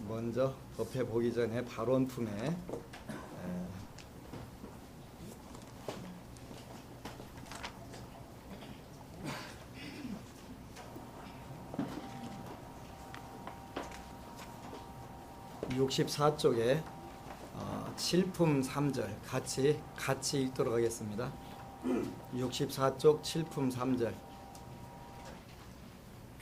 먼저 법회 보기 전에 발언품에 (64쪽에) 7품 3절 같이 읽도록 하겠습니다. 64쪽 7품 3절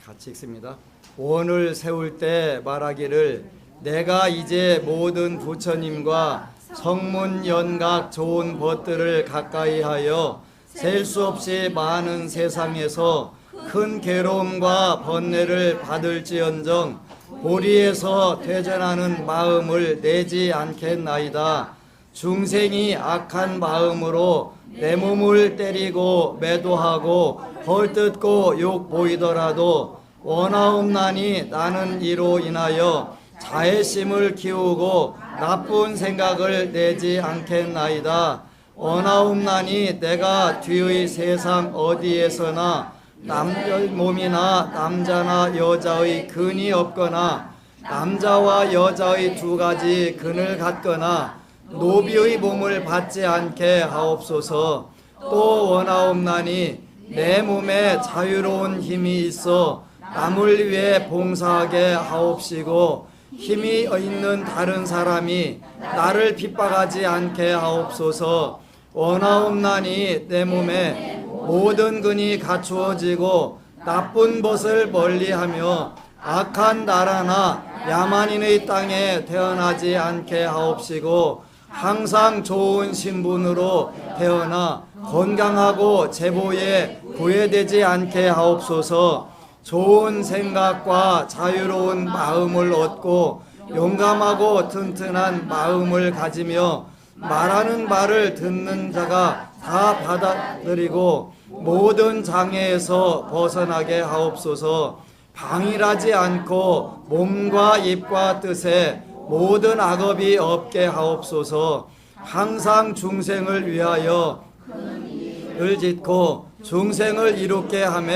같이 읽습니다. 원을 세울 때 말하기를 내가 이제 모든 부처님과 성문 연각 좋은 벗들을 가까이 하여 셀 수 없이 많은 세상에서 큰 괴로움과 번뇌를 받을지언정 보리에서 퇴전하는 마음을 내지 않겠나이다. 중생이 악한 마음으로 내 몸을 때리고 매도하고 헐뜯고 욕 보이더라도 원하옵나니 나는 이로 인하여 자애심을 키우고 나쁜 생각을 내지 않겠나이다. 원하옵나니 내가 뒤의 세상 어디에서나 남의 몸이나 남자나 여자의 근이 없거나 남자와 여자의 두 가지 근을 갖거나 노비의 몸을 받지 않게 하옵소서. 또 원하옵나니 내 몸에 자유로운 힘이 있어 남을 위해 봉사하게 하옵시고 힘이 있는 다른 사람이 나를 핍박하지 않게 하옵소서. 원하옵나니 내 몸에 모든 근이 갖추어지고 나쁜 것을 멀리하며 악한 나라나 야만인의 땅에 태어나지 않게 하옵시고 항상 좋은 신분으로 태어나 건강하고 제보에 구애되지 않게 하옵소서. 좋은 생각과 자유로운 마음을 얻고 용감하고 튼튼한 마음을 가지며 말하는 말을 듣는 자가 다 받아들이고 모든 장애에서 벗어나게 하옵소서. 방일하지 않고 몸과 입과 뜻에 모든 악업이 없게 하옵소서. 항상 중생을 위하여 을 짓고 중생을 이롭게 하며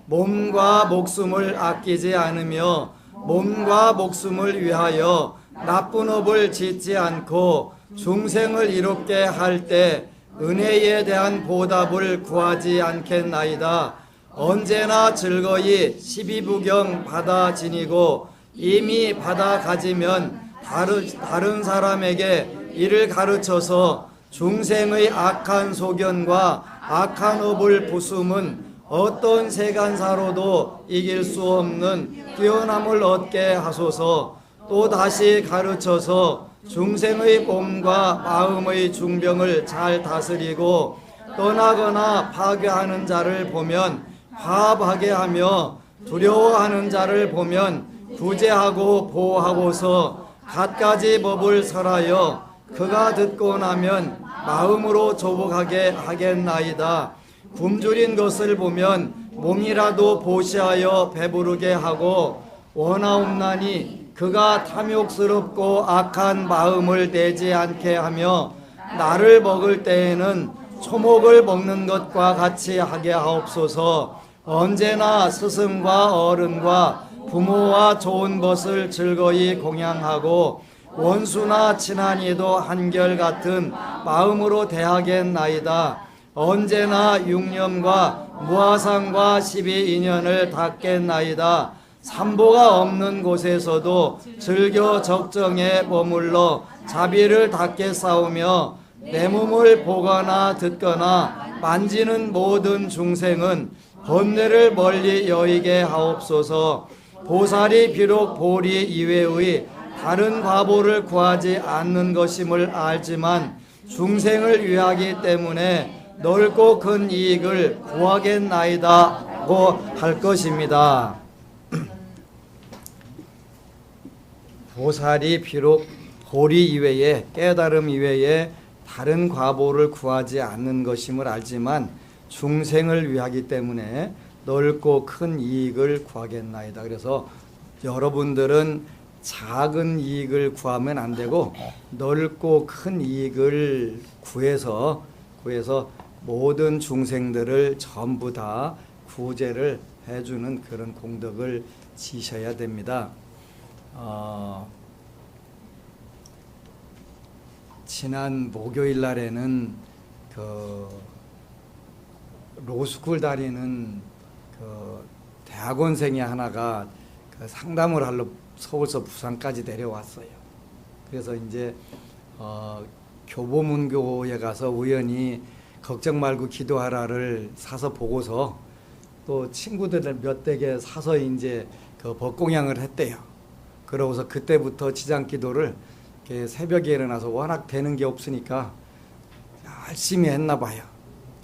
몸과 목숨을 아끼지 않으며 몸과 목숨을 위하여 나쁜 업을 짓지 않고 중생을 이롭게 할 때 은혜에 대한 보답을 구하지 않겠나이다. 언제나 즐거이 12부경 받아 지니고 이미 받아 가지면 다른 사람에게 이를 가르쳐서 중생의 악한 소견과 악한 업을 부수면 어떤 세간사로도 이길 수 없는 뛰어남을 얻게 하소서. 또 다시 가르쳐서 중생의 몸과 마음의 중병을 잘 다스리고 떠나거나 파괴하는 자를 보면 화합하게 하며 두려워하는 자를 보면 구제하고 보호하고서 갖가지 법을 설하여 그가 듣고 나면 마음으로 조복하게 하겠나이다. 굶주린 것을 보면 몸이라도 보시하여 배부르게 하고 원하옵나니 그가 탐욕스럽고 악한 마음을 내지 않게 하며 나를 먹을 때에는 초목을 먹는 것과 같이 하게 하옵소서. 언제나 스승과 어른과 부모와 좋은 것을 즐거이 공양하고 원수나 친한이도 한결같은 마음으로 대하겠나이다. 언제나 육념과 무아상과 12인연을 닦겠나이다. 삼보가 없는 곳에서도 즐겨 적정에 머물러 자비를 닦게 싸우며 내 몸을 보거나 듣거나 만지는 모든 중생은 번뇌를 멀리 여의게 하옵소서. 보살이 비록 보리 이외의 다른 과보를 구하지 않는 것임을 알지만 중생을 위하기 때문에 넓고 큰 이익을 구하겠나이다고 할 것입니다. 보살이 비록 보리 이외에 깨달음 이외에 다른 과보를 구하지 않는 것임을 알지만 중생을 위하기 때문에 넓고 큰 이익을 구하겠나이다. 그래서 여러분들은 작은 이익을 구하면 안 되고 넓고 큰 이익을 구해서 모든 중생들을 전부 다 구제를 해주는 그런 공덕을 지셔야 됩니다. 지난 목요일 날에는 그 로스쿨 다니는 그 대학원생이 하나가 그 상담을 하러 서울서 부산까지 내려왔어요. 그래서 이제 교보문고에 가서 우연히 걱정 말고 기도하라를 사서 보고서 또 친구들 몇 댁에 사서 이제 그 법공양을 했대요. 그러고서 그때부터 지장기도를 새벽에 일어나서 워낙 되는 게 없으니까 열심히 했나 봐요.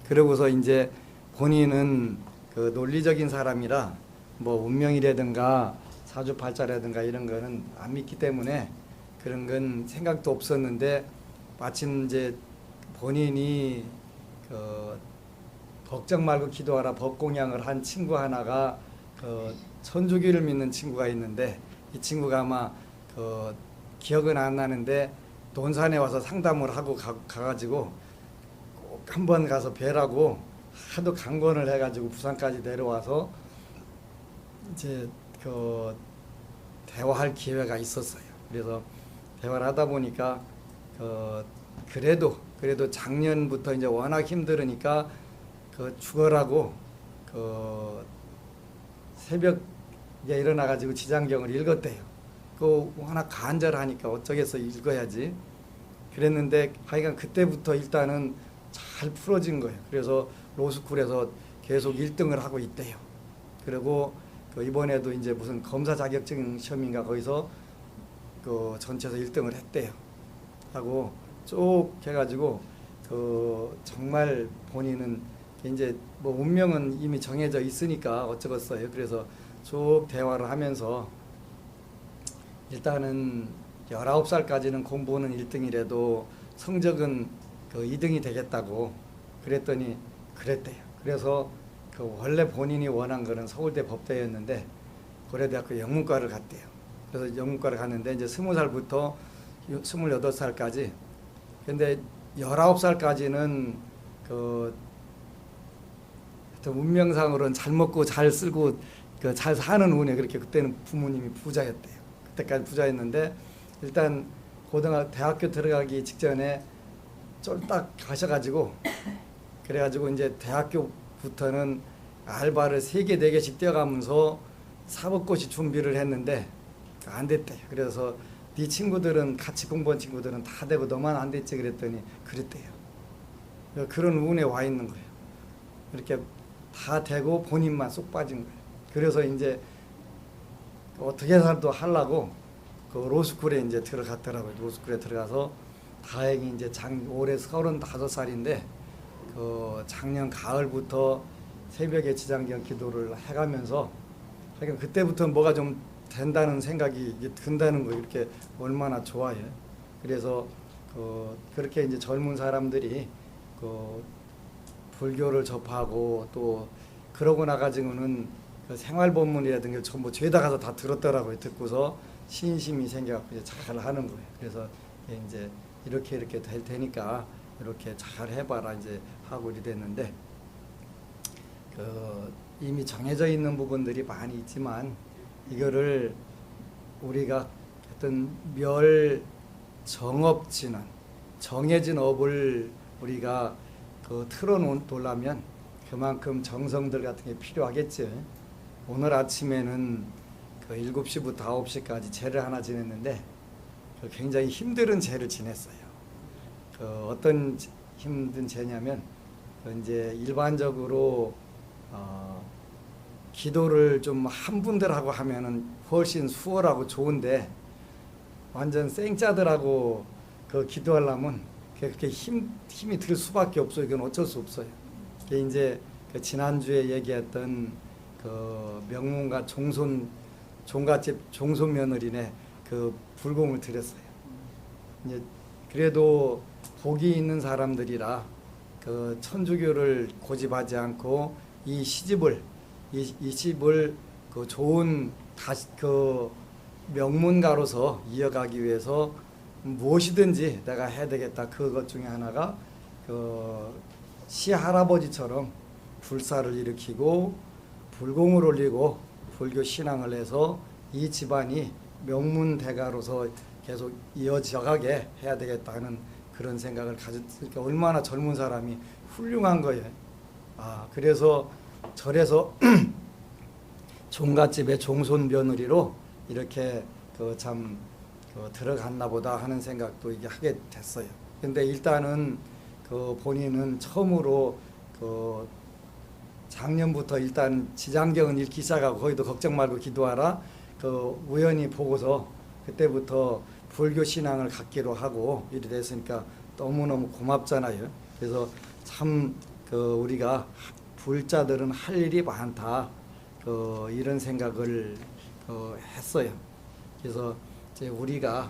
그러고서 이제 본인은 그 논리적인 사람이라 뭐 운명이라든가 사주팔자라든가 이런 거는 안 믿기 때문에 그런 건 생각도 없었는데 마침 이제 본인이 그 걱정 말고 기도하라 법공양을 한 친구 하나가 그 천주교를 믿는 친구가 있는데 이 친구가 아마 그 기억은 안 나는데 논산에 와서 상담을 하고 가가지고 꼭 한번 가서 뵈라고 하도 강권을 해가지고 부산까지 내려와서 이제 그 대화할 기회가 있었어요. 그래서 대화를 하다 보니까 그래도 작년부터 이제 워낙 힘들으니까 그 죽어라고 그 새벽에 일어나가지고 지장경을 읽었대요. 그 워낙 간절하니까 어쩌겠어 읽어야지. 그랬는데 하여간 그때부터 일단은 잘 풀어진 거예요. 그래서 로스쿨에서 계속 1등을 하고 있대요. 그리고 그 이번에도 이제 무슨 검사 자격증 시험인가 거기서 그 전체에서 1등을 했대요. 하고 쭉 해가지고 그 정말 본인은 이제 뭐 운명은 이미 정해져 있으니까 어쩌겠어요. 그래서 쭉 대화를 하면서 일단은 19살까지는 공부는 1등이라도 성적은 그 2등이 되겠다고 그랬더니 그랬대요. 그래서 그 원래 본인이 원한 거는 서울대 법대였는데 고려대학교 영문과를 갔대요. 그래서 영문과를 갔는데 이제 20살부터 28살까지 근데 19살까지는 그 운명상으로는 잘 먹고 잘 쓰고 그 잘 사는 운에 그렇게 그때는 부모님이 부자였대요. 그때까지 부자였는데 일단 대학교 들어가기 직전에 쫄딱 가셔가지고 그래가지고 이제 대학교부터는 알바를 3개, 4개씩 뛰어가면서 사법고시 준비를 했는데 안 됐대요. 그래서 네 친구들은 같이 공부한 친구들은 다 되고 너만 안 됐지 그랬더니 그랬대요. 그런 운에 와 있는 거예요. 이렇게 다 되고 본인만 쏙 빠진 거예요. 그래서 이제 어떻게 해서도 하려고 그 로스쿨에 이제 들어갔더라고요. 로스쿨에 들어가서 다행히 이제 올해 35살인데 그 작년 가을부터 새벽에 지장경 기도를 해가면서 하여간 그때부터 뭐가 좀 된다는 생각이 든다는 거 이렇게 얼마나 좋아요. 그래서 그렇게 이제 젊은 사람들이 그 불교를 접하고 또 그러고 나가지고는 그 생활법문이라든가 전부 죄다 가서 다 들었더라고요. 듣고서 신심이 생겨갖고 잘 하는 거예요. 그래서 이제 이렇게 될 테니까 이렇게 잘 해봐라 이제 하고 이랬는데 이미 정해져 있는 부분들이 많이 있지만 이거를 우리가 어떤 정업지는 정해진 업을 우리가 틀어놓으려면 그만큼 정성들 같은 게 필요하겠죠. 오늘 아침에는 7시부터 9시까지 제를 하나 지냈는데 굉장히 힘든 제를 지냈어요. 어떤 힘든 제냐면 이제 일반적으로 기도를 좀 한 분들하고 하면은 훨씬 수월하고 좋은데 완전 생짜들하고 기도하려면 그렇게 힘이 들 수밖에 없어요. 이건 어쩔 수 없어요. 이게 이제 지난주에 얘기했던 명문가 종갓집 종손 며느리네 불공을 드렸어요. 이제 그래도 복이 있는 사람들이라 천주교를 고집하지 않고 이 시집을 좋은 명문가로서 이어가기 위해서 무엇이든지 내가 해야 되겠다. 그것 중에 하나가 시할아버지처럼 불사를 일으키고 불공을 올리고 불교 신앙을 해서 이 집안이 명문대가로서 계속 이어져가게 해야 되겠다는 그런 생각을 가졌으니까 얼마나 젊은 사람이 훌륭한 거예요. 그래서 절에서 종갓집의 종손 며느리로 이렇게 참 들어갔나 보다 하는 생각도 이게 하게 됐어요. 근데 일단은 본인은 처음으로 작년부터 일단 지장경은 읽기 시작하고 거기도 걱정 말고 기도하라 우연히 보고서 그때부터 불교 신앙을 갖기로 하고 이래 됐으니까 너무너무 고맙잖아요. 그래서 참 우리가 불자들은 할 일이 많다 이런 생각을 했어요. 그래서 이제 우리가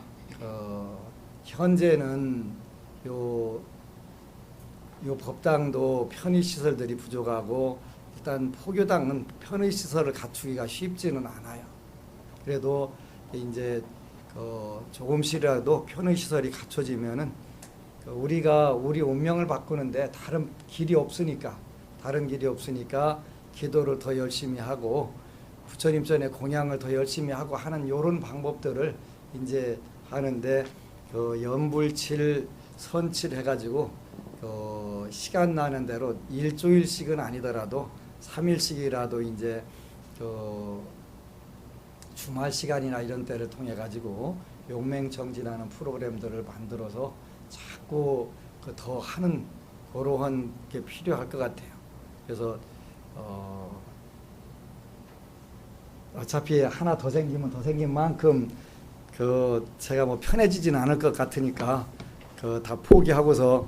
현재는 요 법당도 편의시설들이 부족하고 일단 포교당은 편의시설을 갖추기가 쉽지는 않아요. 그래도 이제 조금씩이라도 편의시설이 갖춰지면은 우리가 우리 운명을 바꾸는데 다른 길이 없으니까 기도를 더 열심히 하고 부처님 전에 공양을 더 열심히 하고 하는 요런 방법들을 이제 하는데 연불칠 선칠 해가지고 시간 나는 대로 일주일씩은 아니더라도 3일씩이라도 이제 주말 시간이나 이런 때를 통해 가지고 용맹정진하는 프로그램들을 만들어서 자꾸 더 하는 그러한 게 필요할 것 같아요. 그래서 어차피 하나 더 생기면 더 생긴 만큼 제가 뭐 편해지진 않을 것 같으니까 다 포기하고서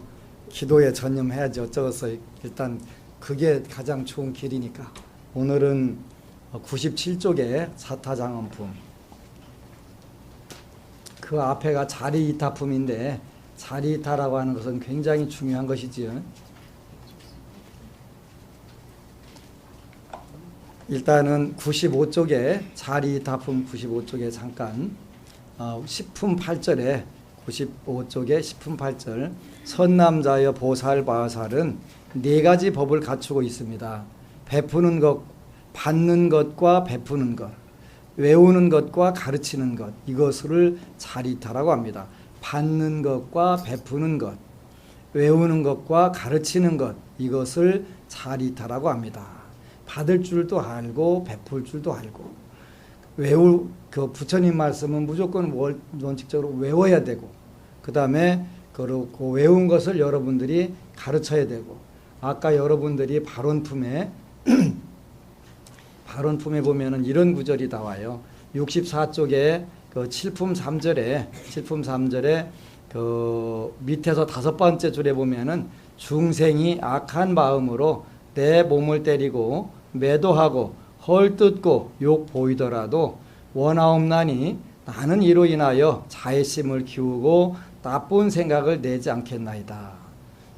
기도에 전념해야지 어쩌겠어요. 일단 그게 가장 좋은 길이니까. 오늘은 97쪽에 사타장엄품 그 앞에가 자리이타품인데 자리이타라고 하는 것은 굉장히 중요한 것이지요. 일단은 95쪽에 자리이타품 95쪽에 잠깐 10품 8절에 95쪽에 10품 8절 선남자여 보살바살은 네 가지 법을 갖추고 있습니다. 베푸는 것, 받는 것과 베푸는 것, 외우는 것과 가르치는 것, 이것을 자리타라고 합니다. 받는 것과 베푸는 것, 외우는 것과 가르치는 것, 이것을 자리타라고 합니다. 받을 줄도 알고 베풀 줄도 알고 부처님 말씀은 무조건 원칙적으로 외워야 되고 그 다음에 그 외운 것을 여러분들이 가르쳐야 되고 아까 여러분들이 발언품에 보면은 이런 구절이 나와요. 64쪽에 7품 3절에 밑에서 5번째 줄에 보면은 중생이 악한 마음으로 내 몸을 때리고 매도하고 헐뜯고 욕 보이더라도 원하옵나니 나는 이로 인하여 자애심을 키우고 나쁜 생각을 내지 않겠나이다.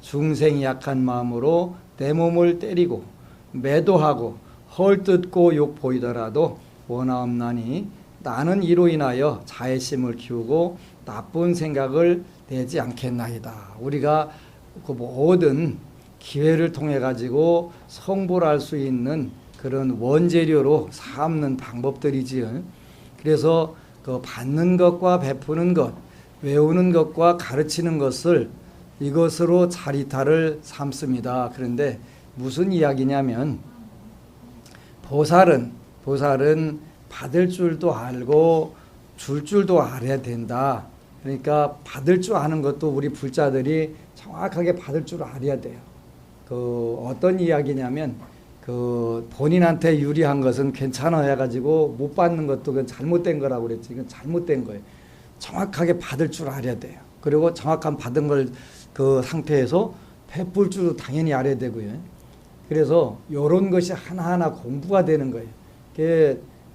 중생이 약한 마음으로 내 몸을 때리고 매도하고 헐뜯고 욕 보이더라도 원하옵나니 나는 이로 인하여 자애심을 키우고 나쁜 생각을 내지 않겠나이다. 우리가 그 모든 기회를 통해 가지고 성불할 수 있는 그런 원재료로 삼는 방법들이지요. 그래서 받는 것과 베푸는 것, 외우는 것과 가르치는 것을 이것으로 자리타를 삼습니다. 그런데 무슨 이야기냐면 보살은 받을 줄도 알고 줄 줄도 알아야 된다. 그러니까 받을 줄 아는 것도 우리 불자들이 정확하게 받을 줄 알아야 돼요. 어떤 이야기냐면 본인한테 유리한 것은 괜찮아 해가지고 못 받는 것도 그건 잘못된 거라고 그랬지. 이건 잘못된 거예요. 정확하게 받을 줄 알아야 돼요. 그리고 정확한 받은 걸 그 상태에서 베풀 줄도 당연히 알아야 되고요. 그래서 이런 것이 하나하나 공부가 되는 거예요.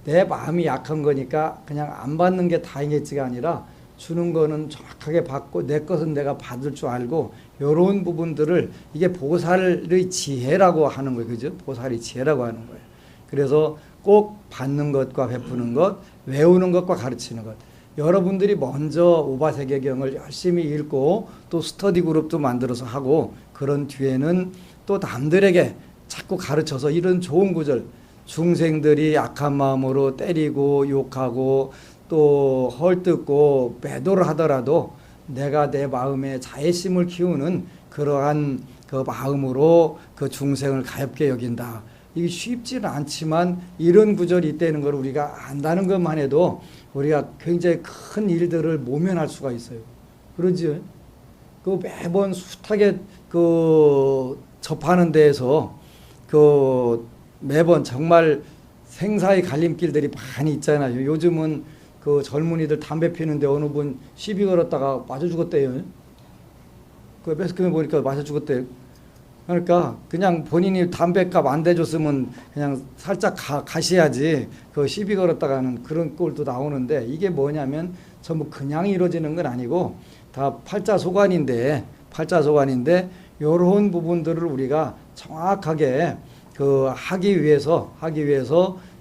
내 마음이 약한 거니까 그냥 안 받는 게 다행이지가 아니라 주는 거는 정확하게 받고 내 것은 내가 받을 줄 알고 이런 부분들을 이게 보살의 지혜라고 하는 거예요. 그죠? 보살의 지혜라고 하는 거예요. 그래서 꼭 받는 것과 베푸는 것, 외우는 것과 가르치는 것. 여러분들이 먼저 오바세계경을 열심히 읽고 또 스터디 그룹도 만들어서 하고 그런 뒤에는 또 남들에게 자꾸 가르쳐서 이런 좋은 구절 중생들이 약한 마음으로 때리고 욕하고 또 헐뜯고 매도를 하더라도 내가 내 마음에 자애심을 키우는 그러한 그 마음으로 그 중생을 가엽게 여긴다. 이게 쉽지는 않지만 이런 구절이 있다는 걸 우리가 안다는 것만 해도 우리가 굉장히 큰 일들을 모면할 수가 있어요. 그러지? 그 매번 숱하게 그 접하는 데에서 그 매번 정말 생사의 갈림길들이 많이 있잖아요. 요즘은 그 젊은이들 담배 피는데 어느 분 시비 걸었다가 맞아 죽었대요. 그 매스컴에 보니까 맞아 죽었대요. 그러니까 그냥 본인이 담배값 안 대줬으면 그냥 살짝 가셔야지 그 시비 걸었다가는 그런 꼴도 나오는데, 이게 뭐냐면 전부 그냥 이루어지는 건 아니고 다 팔자소관인데 요런 부분들을 우리가 정확하게 그 하기 위해서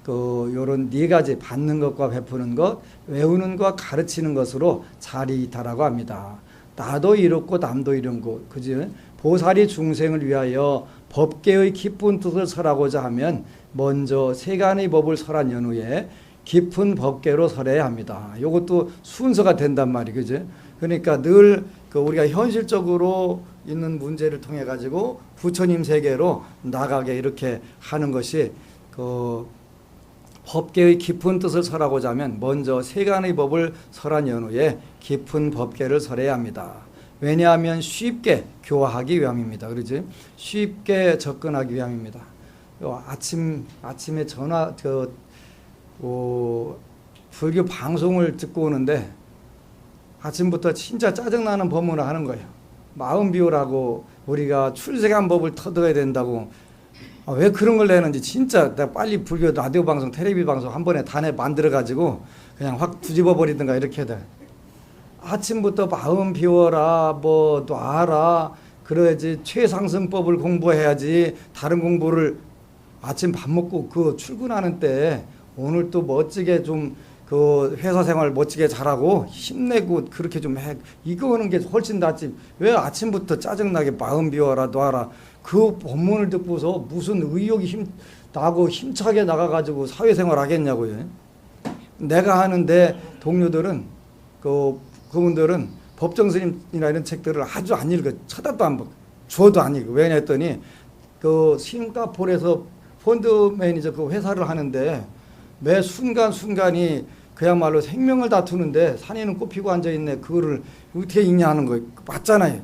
그 요런 네 가지 받는 것과 베푸는 것, 외우는 것과 가르치는 것으로 자리이다라고 합니다. 나도 이롭고 남도 이롭고, 그지? 보살이 중생을 위하여 법계의 깊은 뜻을 설하고자 하면 먼저 세간의 법을 설한 연후에 깊은 법계로 설해야 합니다. 이것도 순서가 된단 말이에요, 그지? 그러니까 늘 그 우리가 현실적으로 있는 문제를 통해 가지고 부처님 세계로 나가게 이렇게 하는 것이 그 법계의 깊은 뜻을 설하고자 하면 먼저 세간의 법을 설한 연후에 깊은 법계를 설해야 합니다. 왜냐하면 쉽게 교화하기 위함입니다. 그러지? 쉽게 접근하기 위함입니다. 아침에 불교 방송을 듣고 오는데 아침부터 진짜 짜증나는 법문을 하는 거예요. 마음 비우라고 우리가 출세간 법을 터득해야 된다고. 왜 그런 걸 내는지 진짜 내가 빨리 불교 라디오 방송, 텔레비 방송 한 번에 다 만들어 가지고 그냥 확 뒤집어 버리든가 이렇게 해야 돼. 아침부터 마음 비워라, 뭐 놔라, 그래야지 최상승법을 공부해야지. 다른 공부를 아침 밥 먹고 그 출근하는 때 오늘 또 멋지게 좀 그 회사 생활 멋지게 잘하고 힘내고 그렇게 좀 해. 이거 하는 게 훨씬 낫지. 왜 아침부터 짜증나게 마음 비워라, 놔라. 그 법문을 듣고서 무슨 의욕이 나고 힘차게 나가가지고 사회생활 하겠냐고요. 내가 하는데 동료들은 그분들은 법정스님이나 이런 책들을 아주 안 읽어. 쳐다도 안 보고 주어도 안 읽어. 왜냐 했더니 그 싱가포르에서 펀드 매니저 그 회사를 하는데 매 순간순간이 그야말로 생명을 다투는데 산에는 꽃피고 앉아있네. 그거를 어떻게 읽냐 하는 거예요. 맞잖아요.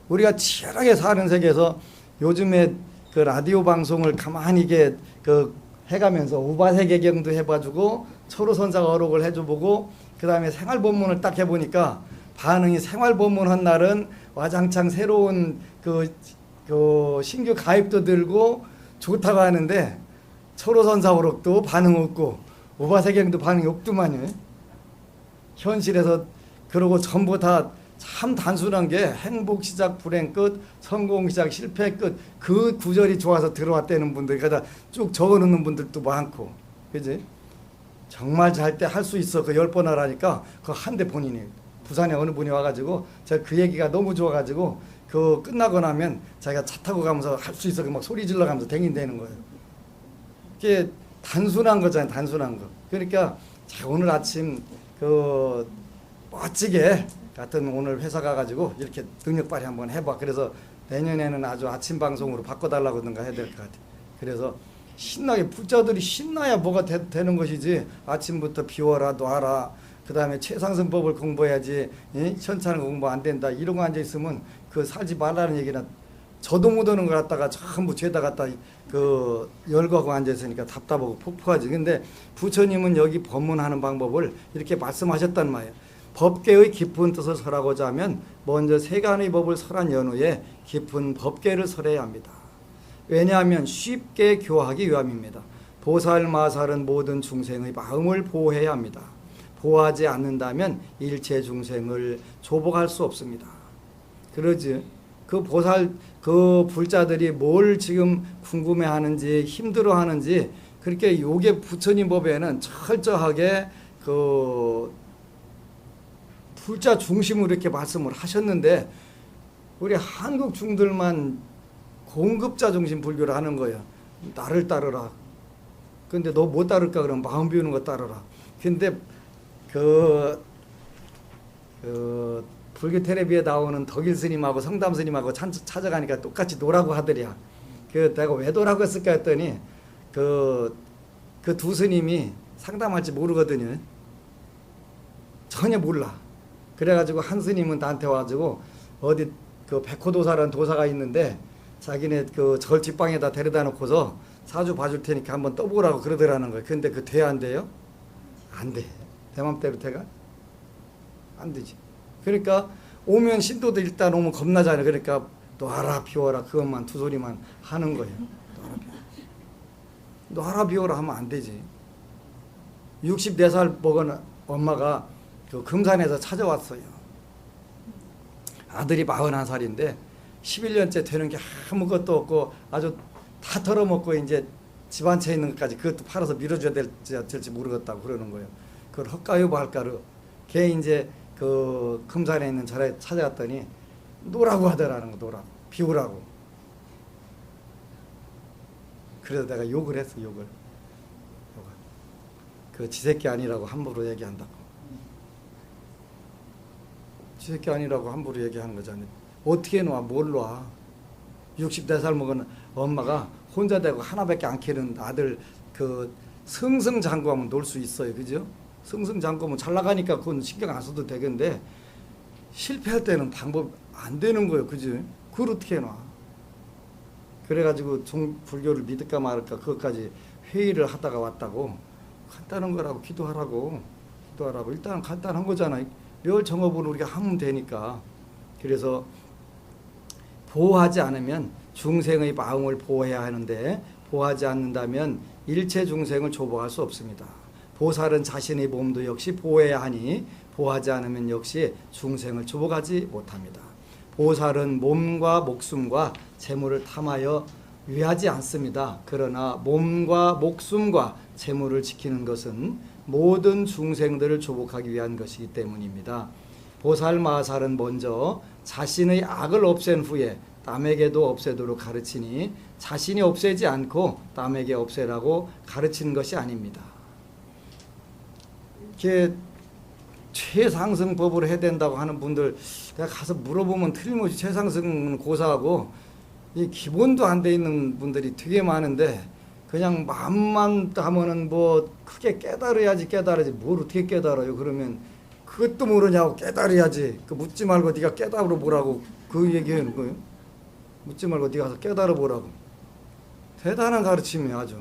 우리가 치열하게 사는 세계에서 요즘에 그 라디오 방송을 가만히 이게 그 해가면서 우바세계경도 해봐주고 초로선상 어록을 해줘보고 그 다음에 생활법문을 딱 해보니까 반응이 생활법문 한 날은 와장창 새로운 그 신규 가입도 들고 좋다고 하는데 초로선사오록도 반응 없고 우바세경도 반응이 없더만요. 현실에서. 그러고 전부 다 참 단순한 게 행복 시작 불행 끝, 성공 시작 실패 끝, 그 구절이 좋아서 들어왔다는 분들 그다 쭉 적어놓는 분들도 많고, 그지? 정말 잘 때 할 수 있어. 그 10번 하라니까 그 한 대 본인이 부산에 어느 분이 와가지고 제가 그 얘기가 너무 좋아가지고 그 끝나고 나면 자기가 차 타고 가면서 할 수 있어. 막 소리 질러가면서 댕긴다는 거예요. 이게 단순한 거잖아요, 단순한 거. 그러니까 자, 오늘 아침 그 멋지게 같은 오늘 회사 가가지고 이렇게 능력 발휘 한번 해봐. 그래서 내년에는 아주 아침 방송으로 바꿔달라고 하든가 해야 될 것 같아. 그래서 신나게 부자들이 신나야 뭐가 되는 것이지. 아침부터 비워라, 놔라, 그 다음에 최상승법을 공부해야지, 현찬 공부 안 된다 이런 거 앉아 있으면 그 살지 말라는 얘기나 저도 못하는 걸 갖다가 전부 죄다 갖다 그 열거하고 앉아 있으니까 답답하고 폭포하지. 근데 부처님은 여기 법문하는 방법을 이렇게 말씀하셨단 말이에요. 법계의 깊은 뜻을 설하고자 하면 먼저 세간의 법을 설한 연후에 깊은 법계를 설해야 합니다. 왜냐하면 쉽게 교화하기 위함입니다. 보살 마살은 모든 중생의 마음을 보호해야 합니다. 보호하지 않는다면 일체 중생을 조복할 수 없습니다. 그러지. 그 보살 그 불자들이 뭘 지금 궁금해하는지 힘들어하는지 그렇게 요게 부처님 법에는 철저하게 그 불자 중심으로 이렇게 말씀을 하셨는데 우리 한국 중들만 공급자 중심 불교를 하는 거야. 나를 따르라. 근데 너 못 따를까 그러면 마음 비우는 거 따르라. 근데 불교 텔레비에 나오는 덕일 스님하고 성담 스님하고 찾아가니까 똑같이 노라고 하더랴. 그 내가 왜 노라고 했을까 했더니 그 두 스님이 상담할지 모르거든요. 전혀 몰라. 그래가지고 한 스님은 나한테 와가지고 어디 그 백호도사라는 도사가 있는데 자기네 그 절집방에다 데려다 놓고서 사주 봐줄 테니까 한번 떠보라고 그러더라는 거예요. 근데 그 돼 안 돼요? 안 돼. 내 맘대로 돼가? 안 되지. 그러니까 오면 신도도 일단 오면 겁나잖아요. 그러니까 놔라 비워라 그것만 두 소리만 하는 거예요. 놔라 비워라 하면 안 되지. 64살 먹은 엄마가 그 금산에서 찾아왔어요. 아들이 41살인데 11년째 되는 게 아무것도 없고 아주 다 털어먹고 이제 집 한 채 있는 것까지 그것도 팔아서 밀어줘야 될지 모르겠다고 그러는 거예요. 그걸 헛가요 말까요? 걔 이제 그 금산에 있는 절에 찾아갔더니 노라고 하더라는 거. 노라고 비우라고. 그래서 내가 욕을 했어. 욕을. 그 지새끼 아니라고 함부로 얘기한다고. 지새끼 아니라고 함부로 얘기하는 거잖아요. 어떻게 놔? 뭘 놔? 64살 먹은 엄마가 혼자 되고 하나밖에 안 키우는 아들 그 승승장구하면 놀 수 있어요. 그죠? 승승장구하면 잘 나가니까 그건 신경 안 써도 되겠는데 실패할 때는 방법 안 되는 거예요. 그죠? 그걸 어떻게 놔? 그래가지고 불교를 믿을까 말을까 그것까지 회의를 하다가 왔다고. 간단한 거라고 기도하라고. 일단 간단한 거잖아요. 멸 정업을 우리가 하면 되니까. 그래서 보호하지 않으면 중생의 마음을 보호해야 하는데 보호하지 않는다면 일체 중생을 조보할 수 없습니다. 보살은 자신의 몸도 역시 보호해야 하니 보호하지 않으면 역시 중생을 조복하지 못합니다. 보살은 몸과 목숨과 재물을 탐하여 위하지 않습니다. 그러나 몸과 목숨과 재물을 지키는 것은 모든 중생들을 조복하기 위한 것이기 때문입니다. 보살 마살은 먼저 자신의 악을 없앤 후에 남에게도 없애도록 가르치니 자신이 없애지 않고 남에게 없애라고 가르치는 것이 아닙니다. 이렇게 최상승법을 해야 된다고 하는 분들 내가 가서 물어보면 틀림없이 최상승 고사하고 이 기본도 안 돼 있는 분들이 되게 많은데 그냥 마음만 하면은 뭐 크게 깨달아야지 뭘 어떻게 깨달아요? 그러면 그것도 모르냐고 깨달아야지. 그 묻지 말고 네가 깨달아 보라고 그 얘기하는 거예요. 묻지 말고 네가 가서 깨달아 보라고. 대단한 가르침이에요. 아주.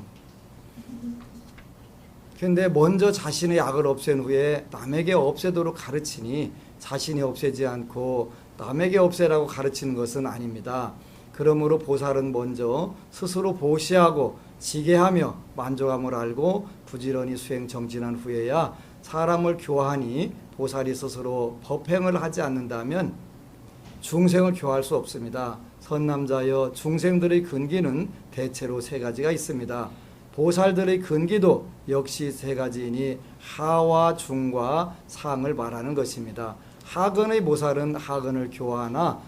근데 먼저 자신의 악을 없앤 후에 남에게 없애도록 가르치니 자신이 없애지 않고 남에게 없애라고 가르치는 것은 아닙니다. 그러므로 보살은 먼저 스스로 보시하고 지게하며 만족함을 알고 부지런히 수행 정진한 후에야 사람을 교화하니 보살이 스스로 법행을 하지 않는다면 중생을 교화할 수 없습니다. 선남자여 중생들의 근기는 대체로 세 가지가 있습니다. 보살들의 근기도 역시 세 가지이니 하와 중과 상을 말하는 것입니다. 하근의 보살은 하근을 교화하나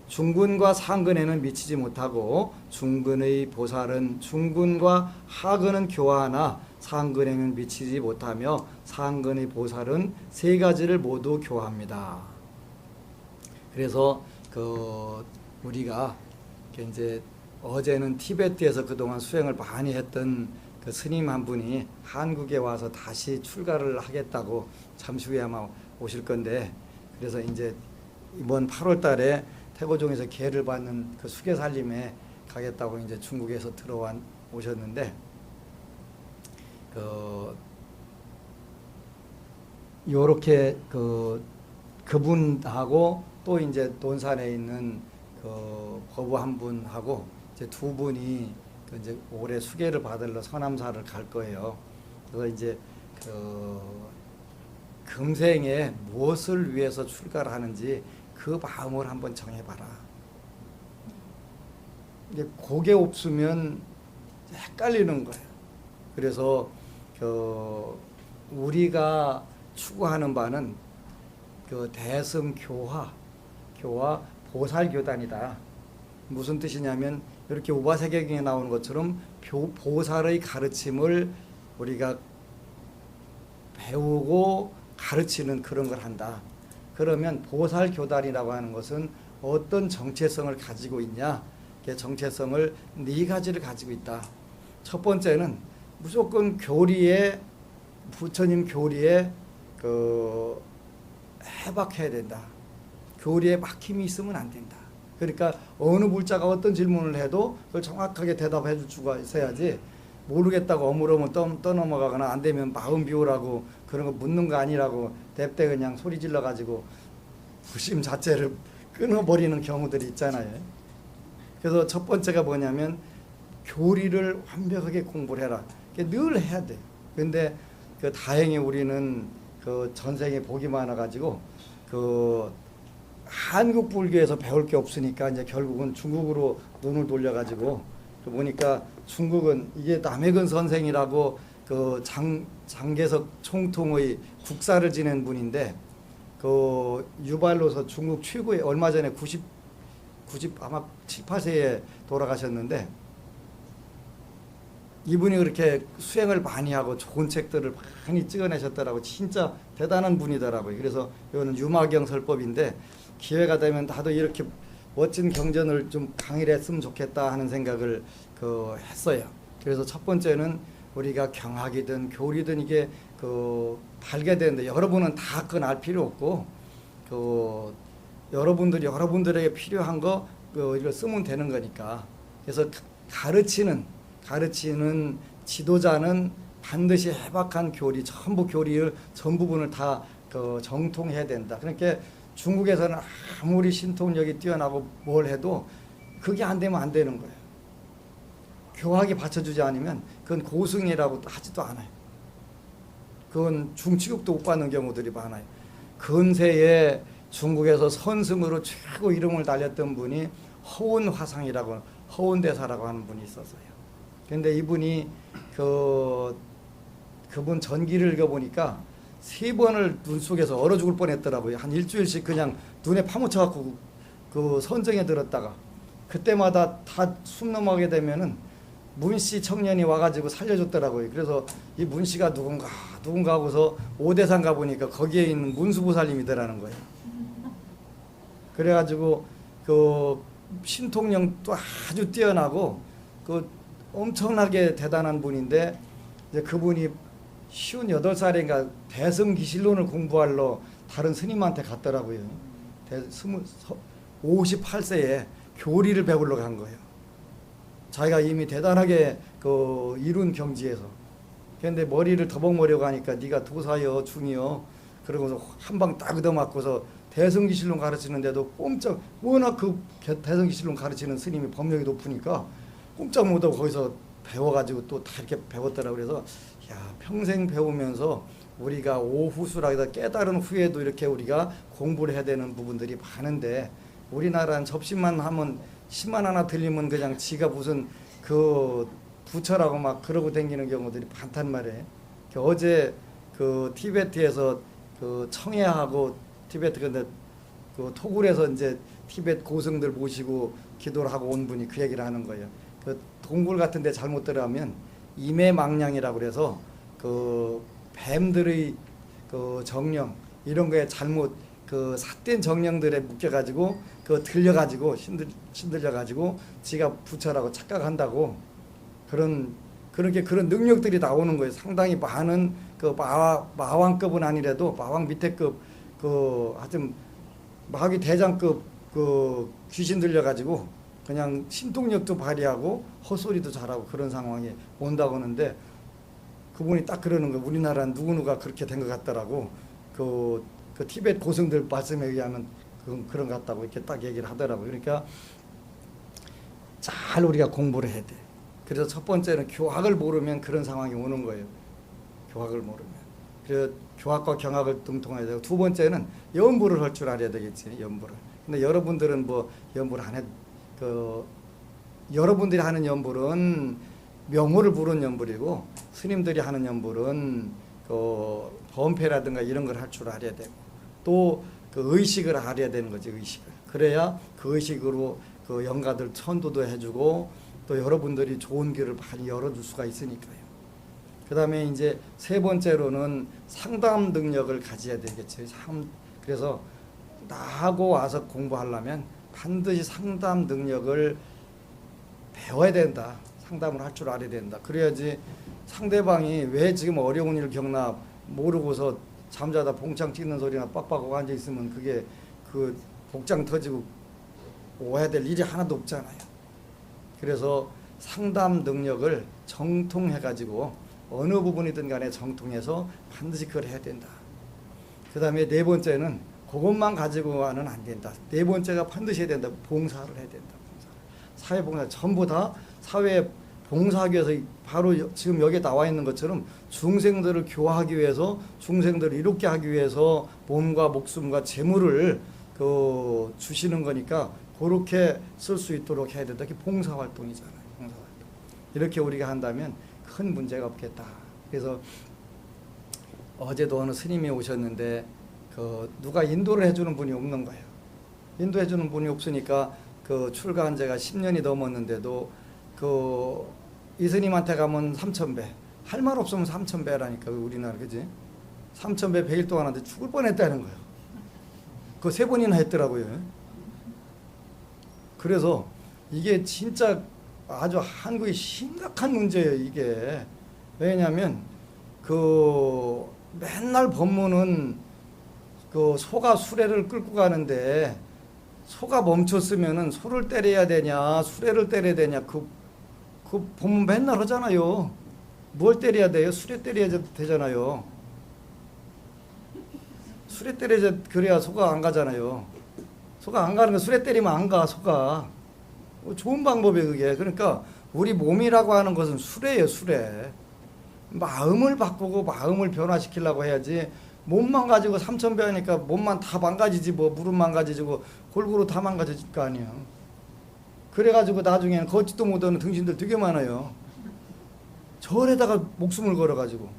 중근과 상근에는 미치지 못하고 중근의 보살은 중근과 하근은 교화하나 상근에는 미치지 못하며 상근의 보살은 세 가지를 모두 교화합니다. 그래서 우리가 이제 어제는 티베트에서 그동안 수행을 많이 했던 그 스님 한 분이 한국에 와서 다시 출가를 하겠다고 잠시 후에 아마 오실 건데 그래서 이제 이번 8월 달에 태고종에서 계를 받는 그 수계살림에 가겠다고 이제 중국에서 오셨는데 요렇게 그분하고 또 이제 논산에 있는 그 법우 한 분하고 이제 두 분이 이제 올해 수계를 받으러 서남사를 갈 거예요. 그래서 이제 금생에 무엇을 위해서 출가를 하는지 그 마음을 한번 정해봐라. 이제 그게 없으면 헷갈리는 거예요. 그래서 우리가 추구하는 바는 대승교화, 보살교단이다. 무슨 뜻이냐면 이렇게 우바세계경에 나오는 것처럼 보살의 가르침을 우리가 배우고 가르치는 그런 걸 한다. 그러면 보살교단이라고 하는 것은 어떤 정체성을 가지고 있냐? 그 정체성을 네 가지를 가지고 있다. 첫 번째는 무조건 교리에 부처님 교리에 그 해박해야 된다. 교리에 막힘이 있으면 안 된다. 그러니까 어느 불자가 어떤 질문을 해도 그걸 정확하게 대답해 줄 수가 있어야지 모르겠다고 어물어물 떠넘어가거나 안 되면 마음 비우라고 그런 거 묻는 거 아니라고 냅대 그냥 소리 질러 가지고 부심 자체를 끊어버리는 경우들이 있잖아요. 그래서 첫 번째가 뭐냐면 교리를 완벽하게 공부를 해라. 늘 해야 돼. 근데 그 다행히 우리는 그 전생에 복이 많아가지고 그 한국 불교에서 배울 게 없으니까 이제 결국은 중국으로 눈을 돌려가지고 보니까 중국은 이게 남해근 선생이라고 그 장개석 총통의 국사를 지낸 분인데 그 유발로서 중국 최고의 얼마 전에 90 아마 7, 8세에 돌아가셨는데 이분이 그렇게 수행을 많이 하고 좋은 책들을 많이 찍어내셨더라고. 진짜 대단한 분이더라고요. 그래서 이거는 유마경 설법인데 기회가 되면 나도 이렇게 멋진 경전을 좀 강의를 했으면 좋겠다 하는 생각을 했어요. 그래서 첫 번째는 우리가 경학이든 교리든 이게 달게 되는데 여러분은 다 그건 알 필요 없고 여러분들에게 필요한 거 이걸 쓰면 되는 거니까. 그래서 가르치는 지도자는 반드시 해박한 교리, 전부 교리를 전 부분을 다 정통해야 된다. 그러니까 중국에서는 아무리 신통력이 뛰어나고 뭘 해도 그게 안 되면 안 되는 거예요. 교학이 받쳐주지 않으면 그건 고승이라고 하지도 않아요. 그건 중취급도 못 받는 경우들이 많아요. 근세에 중국에서 선승으로 최고 이름을 달렸던 분이 허운화상이라고 허운대사라고 하는 분이 있었어요. 그런데 이분이 그분 전기를 읽어보니까 3번을 눈 속에서 얼어 죽을 뻔했더라고요. 한 일주일씩 그냥 눈에 파묻혀갖고 그 선정에 들었다가 그때마다 다 숨 넘어가게 되면은 문씨 청년이 와가지고 살려줬더라고요. 그래서 이 문씨가 누군가 하고서 오대산 가보니까 거기에 있는 문수보살님이더라는 거예요. 그래가지고 그 신통력도 아주 뛰어나고 그 엄청나게 대단한 분인데 이제 그분이 58살인가 대승기실론을 공부하러 다른 스님한테 갔더라고요. 58세에 교리를 배우러 간 거예요. 자기가 이미 대단하게 이룬 경지에서. 그런데 머리를 더벅머리고 하니까 네가 도사여 중이여 그러고서 한 방 딱 얻어맞고서 대승기실론 가르치는데도 꼼짝 워낙 그 대승기실론 가르치는 스님이 법력이 높으니까 꼼짝 못하고 거기서 배워가지고 또 다 이렇게 배웠더라고. 그래서 야, 평생 배우면서 우리가 오후수라기다 깨달은 후에도 이렇게 우리가 공부를 해야 되는 부분들이 많은데 우리나라는 접시만 하면 10만 하나 들리면 그냥 지가 무슨 그 부처라고 막 그러고 다니는 경우들이 많단 말이에요. 어제 그 티베트에서 그 청해하고 티베트 근데 그 토굴에서 이제 티베트 고승들 모시고 기도를 하고 온 분이 그 얘기를 하는 거예요. 그 동굴 같은 데 잘못 들어가면 임해망량이라고 그래서 그 뱀들의 그 정령 이런 거에 잘못 그 삿된 정령들에 묶여가지고 그 들려가지고 신들려가지고 지가 부처라고 착각한다고 그렇게 그런 능력들이 나오는 거예요. 상당히 많은 그 마왕급은 아니래도 마왕 밑에급 하여튼 마귀 대장급 그 귀신 들려가지고 그냥 신통력도 발휘하고 헛소리도 잘하고 그런 상황이 온다고 하는데 그분이 딱 그러는 거예요. 우리나라는 누구누가 그렇게 된 것 같더라고. 그 티베트 고승들 말씀에 의하면 그런 것 같다고 이렇게 딱 얘기를 하더라고요. 그러니까 잘 우리가 공부를 해야 돼. 그래서 첫 번째는 교학을 모르면 그런 상황이 오는 거예요. 교학을 모르면. 그래서 교학과 경학을 등통해야 되고 두 번째는 연부를 할 줄 알아야 되겠지. 연부를. 근데 여러분들은 뭐 연부를 안 해. 여러분들이 하는 연불은 명호를 부른 연불이고 스님들이 하는 연불은 범패라든가 이런 걸 할 줄 알아야 되고 또 그 의식을 알아야 되는 거지. 의식을. 그래야 그 의식으로 그 영가들 천도도 해주고 또 여러분들이 좋은 길을 많이 열어줄 수가 있으니까요. 그 다음에 이제 세 번째로는 상담 능력을 가져야 되겠죠. 그래서 나하고 와서 공부하려면 반드시 상담 능력을 배워야 된다. 상담을 할 줄 알아야 된다. 그래야지 상대방이 왜 지금 어려운 일을 겪나 모르고서 잠자다 봉창 찍는 소리나 빡빡하고 앉아 있으면 그게 그 복장 터지고 오해야 될 일이 하나도 없잖아요. 그래서 상담 능력을 정통해가지고 어느 부분이든 간에 정통해서 반드시 그걸 해야 된다. 그 다음에 네 번째는 그것만 가지고는 안 된다. 네 번째가 반드시 해야 된다. 봉사를 해야 된다. 사회봉사 전부 다 사회 봉사하기 위해서 바로 지금 여기에 나와 있는 것처럼 중생들을 교화하기 위해서 중생들을 이롭게 하기 위해서 몸과 목숨과 재물을 주시는 거니까 그렇게 쓸 수 있도록 해야 된다. 그게 봉사활동이잖아요. 봉사활동. 이렇게 우리가 한다면 큰 문제가 없겠다. 그래서 어제도 어느 스님이 오셨는데 누가 인도를 해주는 분이 없는 거예요. 인도해주는 분이 없으니까 출가한 지가 10년이 넘었는데도 이 스님한테 가면 3,000배, 할 말 없으면 3,000배라니까 우리나라, 그지? 3,000배 100일 동안 하는데 죽을 뻔했다는 거예요. 그거 3번이나 했더라고요. 그래서 이게 진짜 아주 한국의 심각한 문제예요, 이게. 왜냐하면 맨날 법문은 소가 수레를 끌고 가는데 소가 멈췄으면은 소를 때려야 되냐 수레를 때려야 되냐 그 법문 맨날 하잖아요. 뭘 때려야 돼요? 수레 때려야 되잖아요. 수레 때려야 그래야 소가 안 가잖아요. 소가 안 가는 거 수레 때리면 안 가, 소가. 좋은 방법이에요, 그게. 그러니까 우리 몸이라고 하는 것은 수레예요, 수레. 마음을 바꾸고 마음을 변화시키려고 해야지 몸만 가지고 3,000배 하니까 몸만 다 망가지지 뭐. 무릎 망가지고 골고루 다 망가질 거 아니에요. 그래가지고 나중에는 걷지도 못하는 등신들 되게 많아요. 절에다가 목숨을 걸어가지고.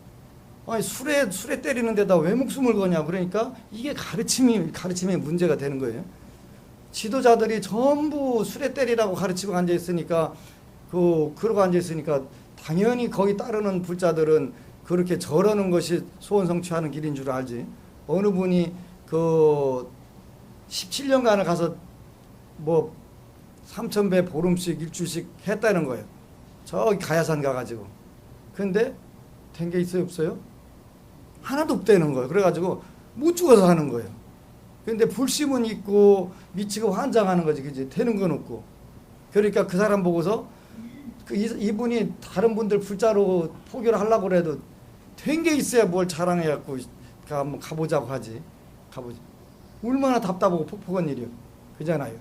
아니 수레 때리는 데다 왜 목숨을 거냐. 그러니까 이게 가르침의 문제가 되는 거예요. 지도자들이 전부 수레 때리라고 가르치고 앉아있으니까 그러고 앉아있으니까 당연히 거기 따르는 불자들은 그렇게 절하는 것이 소원 성취하는 길인 줄 알지. 어느 분이 17년간을 가서 뭐 3,000배 보름씩 일주씩 했다는 거예요. 저기 가야산 가가지고. 근데 된 게 있어요, 없어요? 하나도 없다는 거예요. 그래가지고 못 죽어서 하는 거예요. 근데 불심은 있고 미치고 환장하는 거지, 그지? 되는 건 없고. 그러니까 그 사람 보고서 이분이 다른 분들 불자로 포교를 하려고 해도 된 게 있어야 뭘 자랑해갖고 한번 가보자고 하지. 가보지. 얼마나 답답하고 폭폭한 일이요. 그잖아요.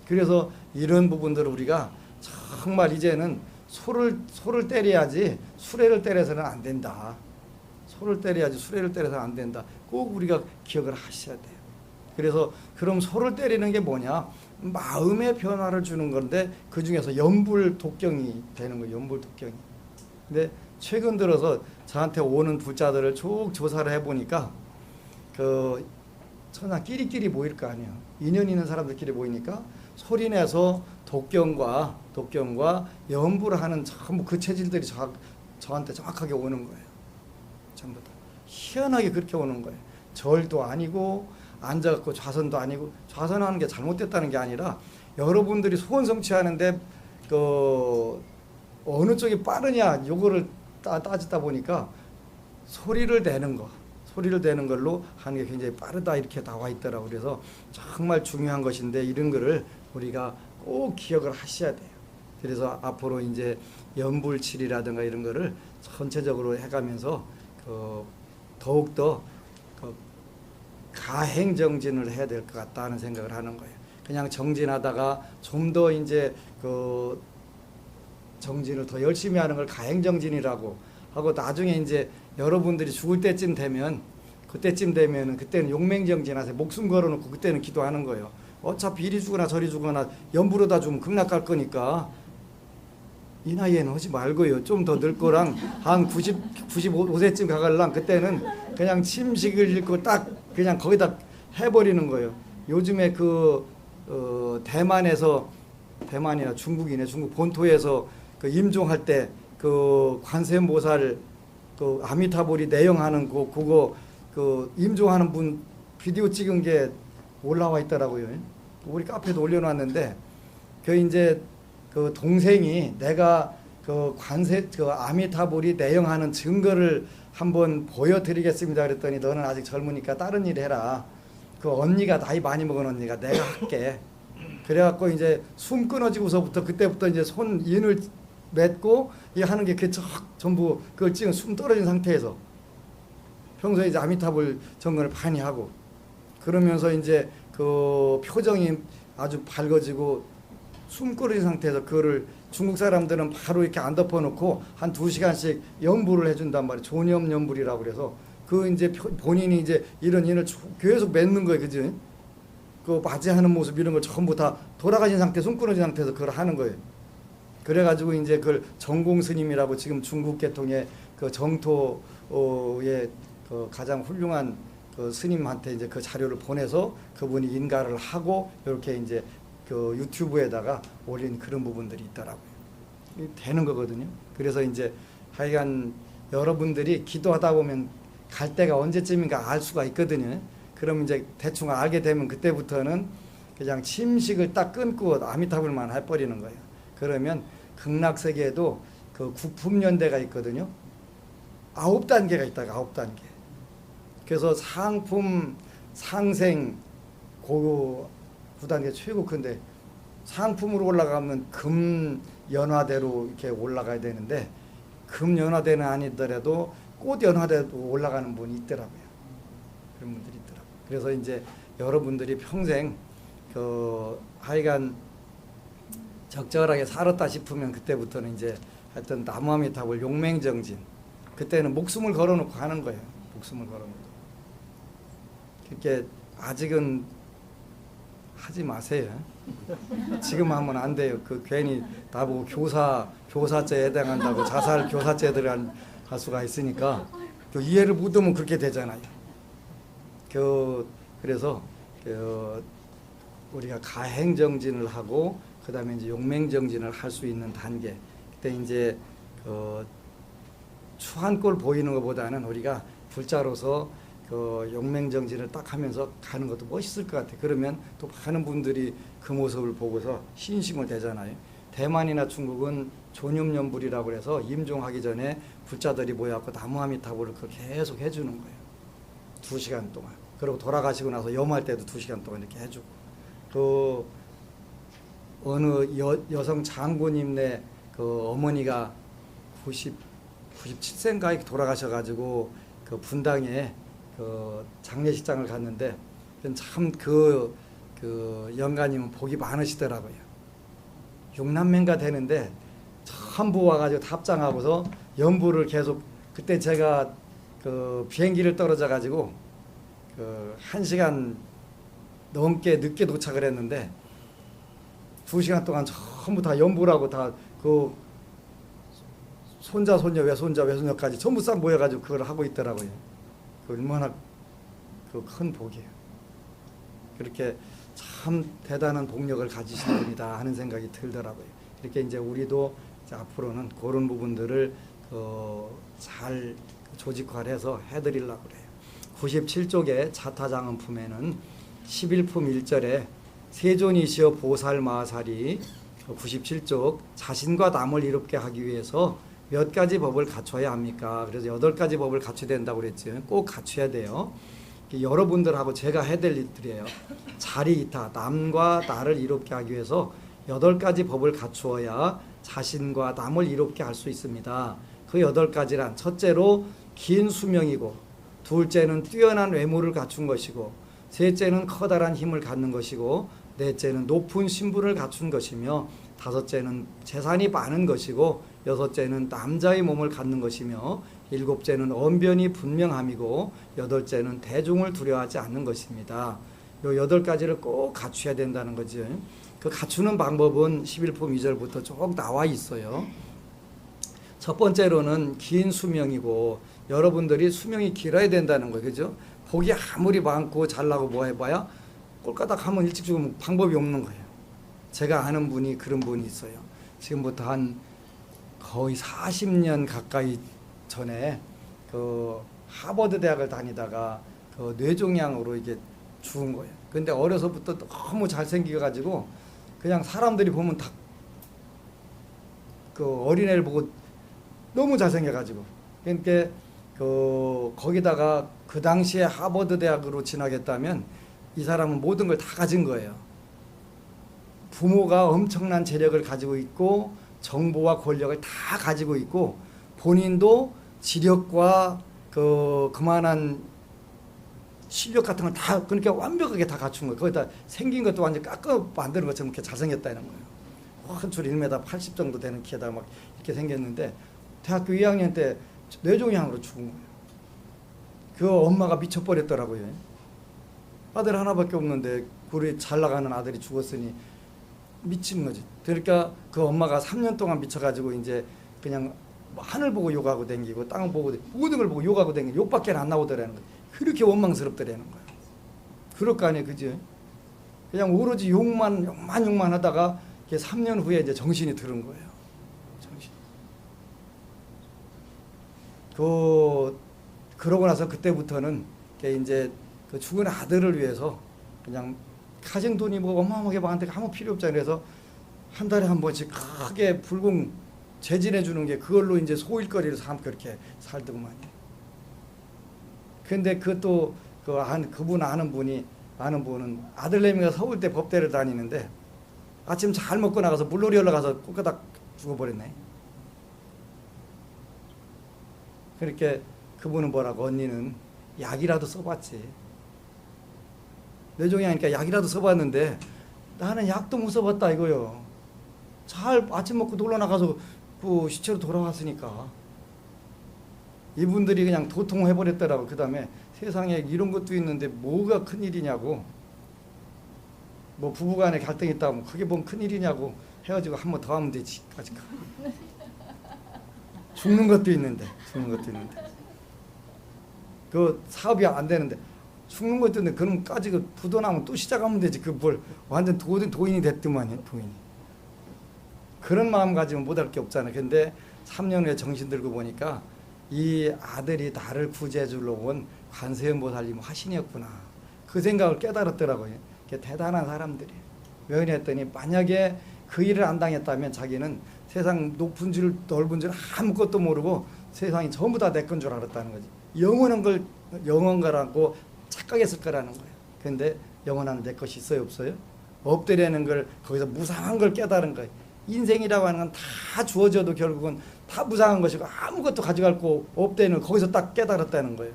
그래서 이런 부분들을 우리가 정말 이제는 소를 때려야지 수레를 때려서는 안 된다. 소를 때려야지 수레를 때려서는 안 된다. 꼭 우리가 기억을 하셔야 돼요. 그래서 그럼 소를 때리는 게 뭐냐? 마음의 변화를 주는 건데 그 중에서 연불독경이 되는 거예요. 연불독경이. 근데 최근 들어서 저한테 오는 불자들을 쭉 조사를 해보니까 천하 끼리끼리 모일 거 아니에요. 인연 있는 사람들끼리 모이니까 소리내서 독경과 연불을 하는 전부 그 체질들이 저한테 정확하게 오는 거예요. 전부 다. 희한하게 그렇게 오는 거예요. 절도 아니고 앉아갖고 좌선도 아니고, 좌선하는 게 잘못됐다는 게 아니라 여러분들이 소원 성취하는데 어느 쪽이 빠르냐 요거를 따지다 보니까 소리를 내는 걸로 하는 게 굉장히 빠르다 이렇게 나와 있더라고요. 그래서 정말 중요한 것인데 이런 거를 우리가 꼭 기억을 하셔야 돼요. 그래서 앞으로 이제 연불칠이라든가 이런 거를 전체적으로 해가면서 더욱더 가행정진을 해야 될 것 같다는 생각을 하는 거예요. 그냥 정진하다가 좀 더 이제 정진을 더 열심히 하는 걸 가행정진이라고 하고, 나중에 이제 여러분들이 죽을 때쯤 되면 그때는 용맹정진하세요. 목숨 걸어놓고 그때는 기도하는 거예요. 어차피 이리 죽거나 저리 죽거나 연불로다 죽으면 극락 갈 거니까 이 나이에는 하지 말고요. 좀 더 늙거랑 한 95세쯤 가갈랑 그때는 그냥 침식을 읽고 딱 그냥 거기다 해버리는 거예요. 요즘에 대만이나 중국 본토에서 임종할 때 관세음보살 아미타불이 내영하는 그거 임종하는 분 비디오 찍은 게 올라와 있더라고요. 우리 카페도 올려놨는데 그 이제 그 동생이 내가 그 관세 그 아미타불이 내영하는 증거를 한번 보여드리겠습니다. 그랬더니 너는 아직 젊으니까 다른 일 해라. 그 언니가 나이 많이 먹은 언니가 내가 할게. 그래갖고 이제 숨 끊어지고서부터 그때부터 이제 손 인을 맺고 이 하는 게 그 전부 그걸 찍은 숨 떨어진 상태에서 평소에 이제 아미타불 정근을 많이 하고 그러면서 이제 그 표정이 아주 밝아지고 숨 끊어진 상태에서 그거를 중국 사람들은 바로 이렇게 안 덮어놓고 한 2시간씩 연불을 해준단 말이에요. 존염 연불이라고 그래서 그 이제 본인이 이제 이런 인을 계속 맺는 거예요. 그지? 그 맞이하는 모습 이런 걸 전부 다 돌아가신 상태, 숨 끊어진 상태에서 그걸 하는 거예요. 그래가지고 이제 그걸 정공 스님이라고 지금 중국 계통의 그 정토의 그 가장 훌륭한 그 스님한테 이제 그 자료를 보내서 그분이 인가를 하고 이렇게 이제 그 유튜브에다가 올린 그런 부분들이 있더라고요. 되는 거거든요. 그래서 이제 하여간 여러분들이 기도하다 보면 갈 때가 언제쯤인가 알 수가 있거든요. 그럼 이제 대충 알게 되면 그때부터는 그냥 침식을 딱 끊고 아미타불만 해버리는 거예요. 그러면 극락세계에도 그 구품연대가 있거든요. 9단계가 있다가 9단계. 그래서 상품, 상생, 고교 9단계 최고 큰데 상품으로 올라가면 금연화대로 이렇게 올라가야 되는데 금연화대는 아니더라도 꽃연화대도 올라가는 분이 있더라고요. 그런 분들이 있더라고요. 그래서 이제 여러분들이 평생 그 하여간 적절하게 살았다 싶으면 그때부터는 이제 하여튼 나무아미타불 용맹정진 그때는 목숨을 걸어놓고 하는 거예요. 목숨을 걸어놓고. 그렇게 아직은 하지 마세요. 지금 하면 안 돼요. 그 괜히 나보고 교사죄에 해당한다고 자살 교사죄에 들어갈 수가 있으니까 그 이해를 못하면 그렇게 되잖아요. 그래서 우리가 가행정진을 하고 그 다음에 이제 용맹정진을 할 수 있는 단계. 그때 이제 추한 꼴 보이는 것보다는 우리가 불자로서 그 용맹정진을 딱 하면서 가는 것도 멋있을 것 같아요. 그러면 또 많은 분들이 그 모습을 보고서 신심을 대잖아요. 대만이나 중국은 존염연불이라고 해서 임종하기 전에 불자들이 모여갖고 나무아미타불을 계속 해주는 거예요. 2시간 동안. 그리고 돌아가시고 나서 염할 때도 2시간 동안 이렇게 해주고. 그 어느 여성 장군님네 그 어머니가 97세인가 돌아가셔가지고 그 분당에 그 장례식장을 갔는데 참 그 영가님은 복이 많으시더라고요. 6남매가 되는데 전부 와가지고 답장하고서 연부를 계속 그때 제가 그 비행기를 떨어져가지고 그 1시간 넘게 늦게 도착을 했는데 2시간 동안 전부 다 연부라고 다 그 손자, 손녀, 외손자, 외손녀까지 전부 싹 모여가지고 그걸 하고 있더라고요. 얼마나 그 큰 복이에요. 그렇게 참 대단한 복력을 가지신 분이다 하는 생각이 들더라고요. 이렇게 이제 우리도 이제 앞으로는 그런 부분들을 잘 조직화해서 해드리려고 그래요. 97쪽의 자타장엄품에는 11품 1절에 세존이시여 보살마살이 97쪽 자신과 남을 이롭게 하기 위해서 몇 가지 법을 갖춰야 합니까? 그래서 8가지 법을 갖춰야 된다고 그랬죠. 꼭 갖춰야 돼요. 여러분들하고 제가 해될 일들이에요. 자리이타, 남과 나를 이롭게 하기 위해서 8가지 법을 갖추어야 자신과 남을 이롭게 할 수 있습니다. 그 8가지란 첫째로 긴 수명이고, 둘째는 뛰어난 외모를 갖춘 것이고, 셋째는 커다란 힘을 갖는 것이고, 넷째는 높은 신분을 갖춘 것이며, 다섯째는 재산이 많은 것이고, 여섯째는 남자의 몸을 갖는 것이며, 일곱째는 언변이 분명함이고, 여덟째는 대중을 두려워하지 않는 것입니다. 요 8가지를 꼭 갖춰야 된다는 거죠. 그 갖추는 방법은 11품 2절부터 쭉 나와 있어요. 첫 번째로는 긴 수명이고, 여러분들이 수명이 길어야 된다는 거예요. 그죠? 복이 아무리 많고 잘나고 뭐 해봐야 꼴까닥 하면 일찍 죽으면 방법이 없는 거예요. 제가 아는 분이 그런 분이 있어요. 지금부터 한 거의 40년 가까이 전에 그 하버드 대학을 다니다가 그 뇌종양으로 이게 죽은 거예요. 근데 어려서부터 너무 잘생겨가지고 그냥 사람들이 보면 다 그 어린애를 보고 너무 잘생겨가지고 그러니까 거기다가 그 당시에 하버드 대학으로 진학했다면 이 사람은 모든 걸 다 가진 거예요. 부모가 엄청난 재력을 가지고 있고 정보와 권력을 다 가지고 있고 본인도 지력과 그만한 실력 같은 걸 다 그러니까 완벽하게 다 갖춘 거예요. 거기다 생긴 것도 완전 깎아 만드는 것처럼 이렇게 잘생겼다는 거예요. 한줄 1m 80 정도 되는 키에다가 막 이렇게 생겼는데 대학교 2학년 때 뇌종양으로 죽은 거예요. 그 엄마가 미쳐버렸더라고요. 아들 하나밖에 없는데 우리 잘 나가는 아들이 죽었으니 미친 거지. 그러니까 그 엄마가 3년 동안 미쳐가지고 이제 그냥 하늘 보고 욕하고 댕기고 땅을 보고 모든 걸 보고 욕하고 댕기고 욕밖에 안 나오더라는 거예요. 그렇게 원망스럽더라는 거예요. 그럴 거 아니에요, 그지? 그냥 오로지 욕만 하다가 3년 후에 이제 정신이 들은 거예요. 정신. 그러고 나서 그때부터는 이제 그 죽은 아들을 위해서 그냥 가진 돈이 뭐 어마어마하게 많은데 아무 필요 없잖아요. 그래서 한 달에 한 번씩 크게 불공 재진해 주는 게 그걸로 이제 소일거리를 삼고 그렇게 살더구만요. 근데 그것도 그분 아는 분은 아들내미가 서울대 법대를 다니는데 아침 잘 먹고 나가서 물놀이 올라가서 꼴까닥 죽어버렸네. 그렇게 그분은 뭐라고 언니는 약이라도 써봤지. 뇌종양이니까 약이라도 써봤는데 나는 약도 못 써봤다 이거요. 잘 아침 먹고 놀러 나가서 그 시체로 돌아왔으니까. 이분들이 그냥 도통해버렸더라고. 그 다음에 세상에 이런 것도 있는데 뭐가 큰일이냐고. 뭐 부부간에 갈등이 있다면 그게 뭔 큰일이냐고 헤어지고 한 번 더 하면 되지. 죽는 것도 있는데 그 사업이 안 되는데 죽는 것도 있는데 그럼까지 그 부도나면 또 시작하면 되지. 그 뭘 완전 도인이 됐더만요. 도인이. 그런 마음 가지면 못할 게 없잖아요. 근데 3년 후에 정신 들고 보니까 이 아들이 나를 구제해 주려고 온 관세음보살님 화신이었구나. 그 생각을 깨달았더라고요. 대단한 사람들이에요. 왜 그랬더니 만약에 그 일을 안 당했다면 자기는 세상 높은 줄 넓은 줄 아무것도 모르고 세상이 전부 다 내 건 줄 알았다는 거지. 영원한 거라고 착각했을 거라는 거예요. 근데 영원한 내 것이 있어요, 없어요? 없더라는 걸 거기서 무상한 걸 깨달은 거예요. 인생이라고 하는 건 다 주어져도 결국은 다 무상한 것이고 아무것도 가져갈 거 없다는 걸 거기서 딱 깨달았다는 거예요.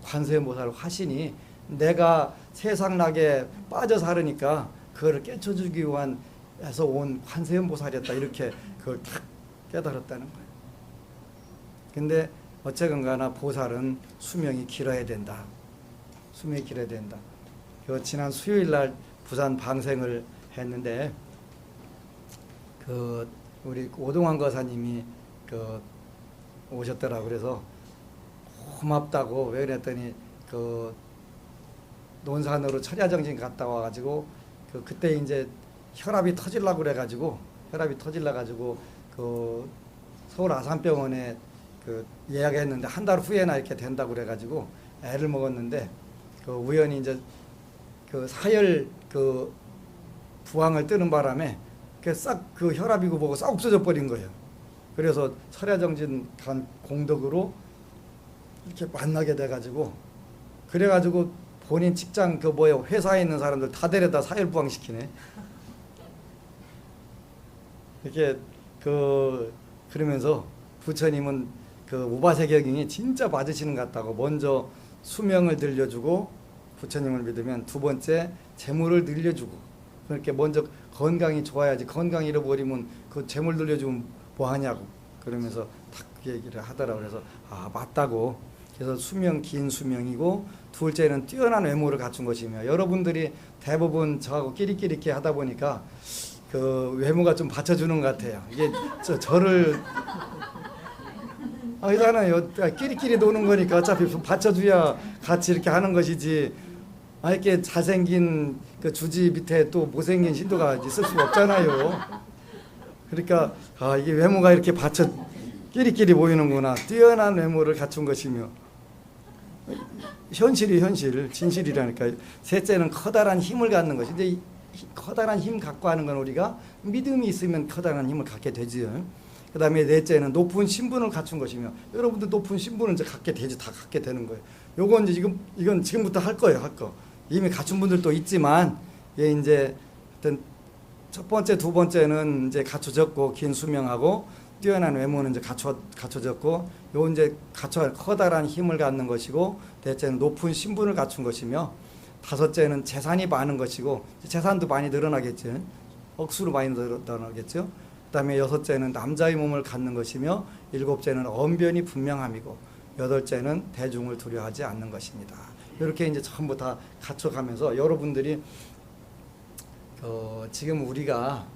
관세음보살 화신이 내가 세상 낙에 빠져 살으니까 그거를 깨쳐주기 위한 해서 온 관세음보살이었다. 이렇게 그걸 딱 깨달았다는 거예요. 근데 어쨌건 가나 보살은 수명이 길어야 된다. 수명이 길어야 된다. 지난 수요일 날 부산 방생을 했는데 우리 오동환 거사님이 오셨더라고. 그래서 고맙다고. 왜 그랬더니 논산으로 철야정진 갔다 와가지고 그때 이제 혈압이 터질라고 그래가지고 서울 아산병원에 예약했는데 한 달 후에나 이렇게 된다고 그래가지고 애를 먹었는데 우연히 이제 사열 부항을 뜨는 바람에 싹 혈압이고 뭐고 싹 없어져 버린 거예요. 그래서 철야정진 간 공덕으로 이렇게 만나게 돼가지고 그래가지고 본인 직장 회사에 있는 사람들 다 데려다 사혈부항 시키네. 이렇게 그러면서 부처님은 우바세경이 진짜 맞으시는 것 같다고. 먼저 수명을 늘려주고 부처님을 믿으면 두 번째 재물을 늘려주고. 그렇게 먼저 건강이 좋아야지. 건강 잃어버리면 그 재물 늘려주면 뭐 하냐고. 그러면서 딱 그 얘기를 하더라고. 그래서 맞다고. 그래서 긴 수명이고 둘째는 뛰어난 외모를 갖춘 것이며 여러분들이 대부분 저하고 끼리끼리 하다 보니까 외모가 좀 받쳐주는 것 같아요. 이게 저를 이잖아요. 끼리끼리 노는 거니까 어차피 받쳐줘야 같이 이렇게 하는 것이지. 이렇게 잘생긴 주지 밑에 또 못생긴 신도가 있을 수가 없잖아요. 그러니까 이게 외모가 이렇게 끼리끼리 보이는구나. 뛰어난 외모를 갖춘 것이며 현실이 현실, 진실이라니까요. 셋째는 커다란 힘을 갖는 것이. 이제 커다란 힘 갖고 하는 건 우리가 믿음이 있으면 커다란 힘을 갖게 되지요. 그 다음에 넷째는 높은 신분을 갖춘 것이며, 여러분들 높은 신분을 이제 갖게 되지, 다 갖게 되는 거예요. 요건 이제 이건 지금부터 할 거예요, 할 거. 이미 갖춘 분들도 있지만, 예, 이제 어떤 첫 번째, 두 번째는 이제 갖춰졌고, 긴 수명하고, 뛰어난 외모는 이제 갖춰졌고, 요 이제 커다란 힘을 갖는 것이고, 넷째는 높은 신분을 갖춘 것이며, 다섯째는 재산이 많은 것이고, 재산도 많이 늘어나겠죠. 억수로 많이 늘어나겠죠. 그 다음에 여섯째는 남자의 몸을 갖는 것이며, 일곱째는 언변이 분명함이고, 여덟째는 대중을 두려워하지 않는 것입니다. 이렇게 이제 전부 다 갖춰가면서 여러분들이 지금 우리가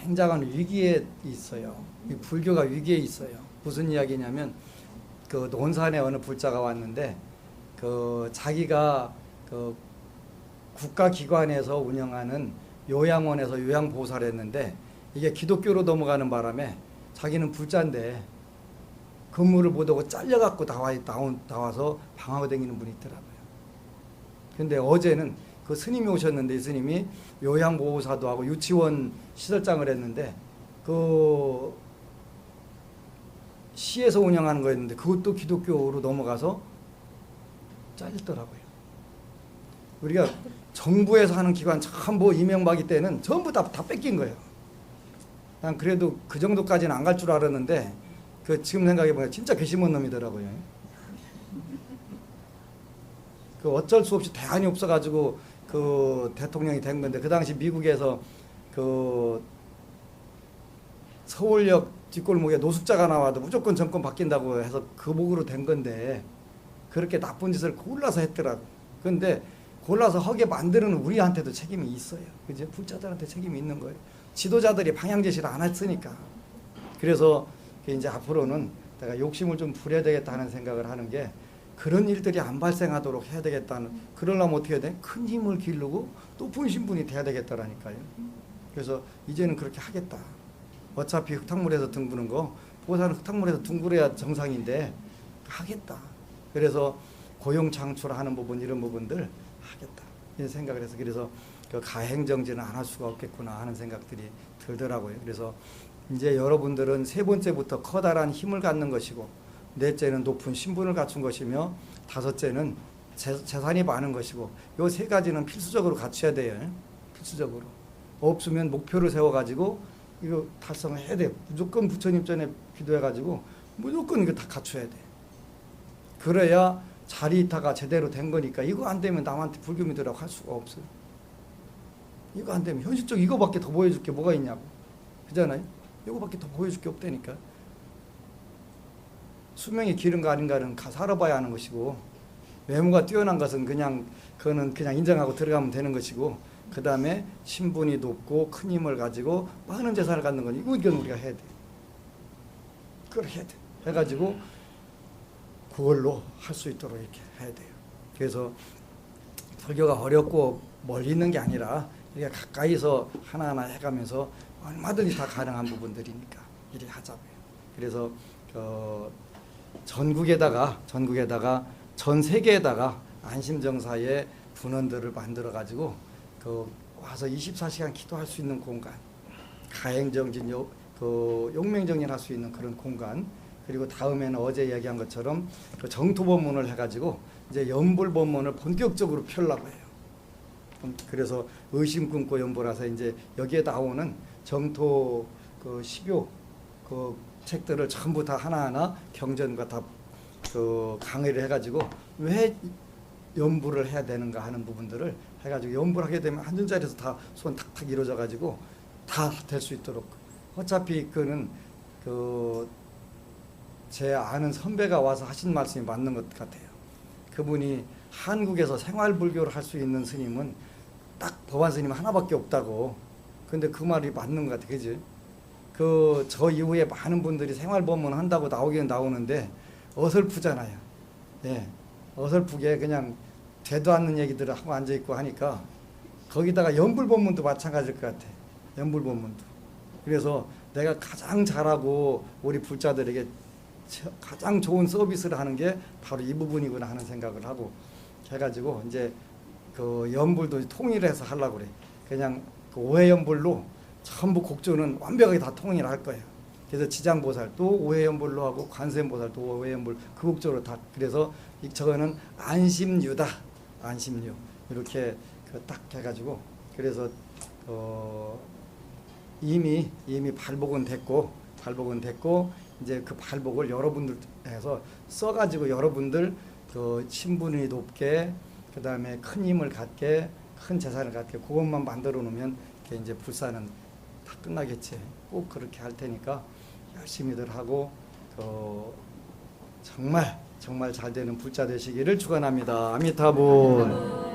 굉장한 위기에 있어요. 이 불교가 위기에 있어요. 무슨 이야기냐면 그 논산에 어느 불자가 왔는데 자기가 국가기관에서 운영하는 요양원에서 요양보호사를 했는데 이게 기독교로 넘어가는 바람에 자기는 불자인데 근무를 못하고 잘려갖고 나와서 방황을 다니는 분이 있더라고요. 근데 어제는 그 스님이 오셨는데 이 스님이 요양보호사도 하고 유치원 시설장을 했는데 그 시에서 운영하는 거였는데 그것도 기독교로 넘어가서 잘렸더라고요. 우리가 정부에서 하는 기관 전부 이명박이 때는 전부 다 뺏긴 거예요. 난 그래도 그 정도까지는 안 갈 줄 알았는데 지금 생각해보면 진짜 괘씸한 놈이더라고요. 어쩔 수 없이 대안이 없어가지고 대통령이 된 건데 그 당시 미국에서 서울역 뒷골목에 노숙자가 나와도 무조건 정권 바뀐다고 해서 그 목으로 된 건데 그렇게 나쁜 짓을 골라서 했더라고. 그런데 골라서 하게 만드는 우리한테도 책임이 있어요. 그죠? 불자들한테 책임이 있는 거예요. 지도자들이 방향 제시를 안 했으니까. 그래서 이제 앞으로는 내가 욕심을 좀 부려야 되겠다 하는 생각을 하는 게 그런 일들이 안 발생하도록 해야 되겠다는. 그러려면 어떻게 해야 돼? 큰 힘을 기르고 높은 신분이 돼야 되겠다라니까요. 그래서 이제는 그렇게 하겠다. 어차피 흙탕물에서 둥그는 거 보호사는 흙탕물에서 둥그려야 정상인데 하겠다. 그래서 고용 창출하는 부분 이런 부분들 하겠다 이런 생각을 해서 그래서 가행정지는 안 할 수가 없겠구나 하는 생각들이 들더라고요. 그래서 이제 여러분들은 세 번째부터 커다란 힘을 갖는 것이고 넷째는 높은 신분을 갖춘 것이며 다섯째는 재산이 많은 것이고 요 세 가지는 필수적으로 갖춰야 돼요. 필수적으로. 없으면 목표를 세워가지고 이거 달성을 해야 돼요. 무조건 부처님 전에 기도해가지고 무조건 이거 다 갖춰야 돼. 그래야 자리타가 제대로 된 거니까 이거 안 되면 남한테 불교 믿으라고 할 수가 없어요. 이거 안 되면 현실적 이거밖에 더 보여줄 게 뭐가 있냐고. 그잖아요. 이거밖에 더 보여줄 게 없다니까. 수명이 기른가 아닌가는 살아봐야 하는 것이고 외모가 뛰어난 것은 그거는 그냥 인정하고 들어가면 되는 것이고 그 다음에 신분이 높고 큰 힘을 가지고 많은 재산을 갖는 건 이건 우리가 해야 돼. 그걸 해야 돼. 해가지고 그걸로 할 수 있도록 이렇게 해야 돼요. 그래서 불교가 어렵고 멀리 있는 게 아니라 우리가 가까이서 하나하나 해가면서 얼마든지 다 가능한 부분들이니까 이렇게 하자고요. 그래서 전국에다가 전 세계에다가 안심정사의 분원들을 만들어 가지고 와서 24시간 기도할 수 있는 공간, 가행정진, 용맹정진 할 수 있는 그런 공간. 그리고 다음에는 어제 이야기한 것처럼 정토법문을 해가지고 이제 연불법문을 본격적으로 펴려고 해요. 그래서 의심 끊고 연불해서 이제 여기에 나오는 정토 시교 책들을 전부 다 하나하나 경전과 다 강의를 해가지고 왜 연불을 해야 되는가 하는 부분들을 해가지고 연불하게 되면 한 자리에서 다 손 탁탁 이루어져가지고 다 될 수 있도록. 어차피 그는 제 아는 선배가 와서 하신 말씀이 맞는 것 같아요. 그분이 한국에서 생활불교를 할 수 있는 스님은 딱 법안 스님 하나밖에 없다고. 근데 그 말이 맞는 것 같아요. 그지? 저 이후에 많은 분들이 생활법문 한다고 나오긴 나오는데 어설프잖아요. 예. 어설프게 그냥 되도 않는 얘기들을 하고 앉아있고 하니까 거기다가 연불법문도 마찬가지일 것 같아. 연불법문도. 그래서 내가 가장 잘하고 우리 불자들에게 가장 좋은 서비스를 하는 게 바로 이 부분이구나 하는 생각을 하고 해가지고 이제 그 연불도 통일해서 하려고 그래. 그냥 그 5회 연불로 전부 곡조는 완벽하게 다 통일할 거예요. 그래서 지장보살도 5회 연불로 하고 관세음보살도 5회 연불 그 곡조로 다. 그래서 저거는 안심유다. 안심유 이렇게 딱 해가지고 그래서 이미 발복은 됐고 이제 그 발복을 여러분들 해서 써가지고 여러분들 그 신분이 높게 그 다음에 큰 힘을 갖게 큰 재산을 갖게 그것만 만들어 놓으면 이제 불사는 다 끝나겠지. 꼭 그렇게 할 테니까 열심히들 하고 정말 잘 되는 불자 되시기를 축원합니다. 아미타불.